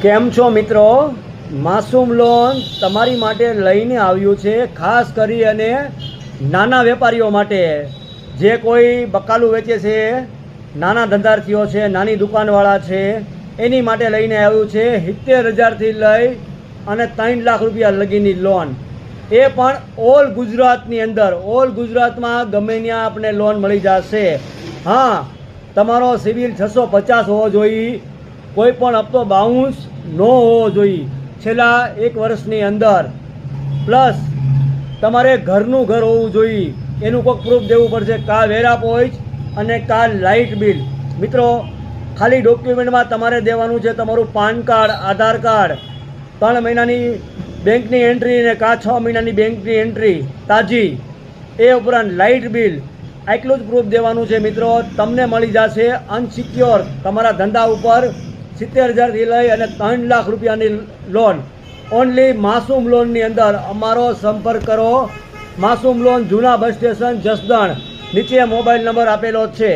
કેમ છો મિત્રો? માસૂમ લોન તમારી માટે લઈને આવ્યું છે, ખાસ કરી અને નાના વેપારીઓ માટે, જે કોઈ બકાલું વેચે છે, નાના ધંધાર્થીઓ છે, નાની દુકાનવાળા છે, એની માટે લઈને આવ્યું છે 70,000થી લઈ અને 3 લાખ રૂપિયા લગીની લોન. એ પણ ઓલ ગુજરાતની અંદર, ઓલ ગુજરાતમાં ગમે ત્યાં આપણે લોન મળી જશે. હા, તમારો સિવિલ 650 હોવો જોઈએ, કોઈ પણ હપ્તો બાઉન્સ ન હોવો જોઈએ છેલ્લા 1 વર્ષની અંદર, પ્લસ તમારે ઘરનું ઘર હોવું જોઈએ. એનું કોઈક પ્રૂફ દેવું પડશે, કા વેરા પોઈચ અને કા લાઇટ બિલ. મિત્રો, ખાલી ડોક્યુમેન્ટમાં તમારે દેવાનું છે તમારું પાન કાર્ડ, આધાર કાર્ડ, 3 મહિનાની બેંકની એન્ટ્રી અને કા 6 મહિનાની બેંકની એન્ટ્રી તાજી, એ ઉપરાંત લાઇટ બિલ, આટલું જ પ્રૂફ દેવાનું છે. મિત્રો, તમને મળી જશે અનસિક્યોર તમારા ધંધા ઉપર 70,000થી લઈ અને 3 લાખ રૂપિયાની લોન, ઓનલી માસૂમ લોનની અંદર. અમારો સંપર્ક કરો. માસૂમ લોન, જૂના બસ સ્ટેશન, જસદણ. નીચે મોબાઈલ નંબર આપેલો છે.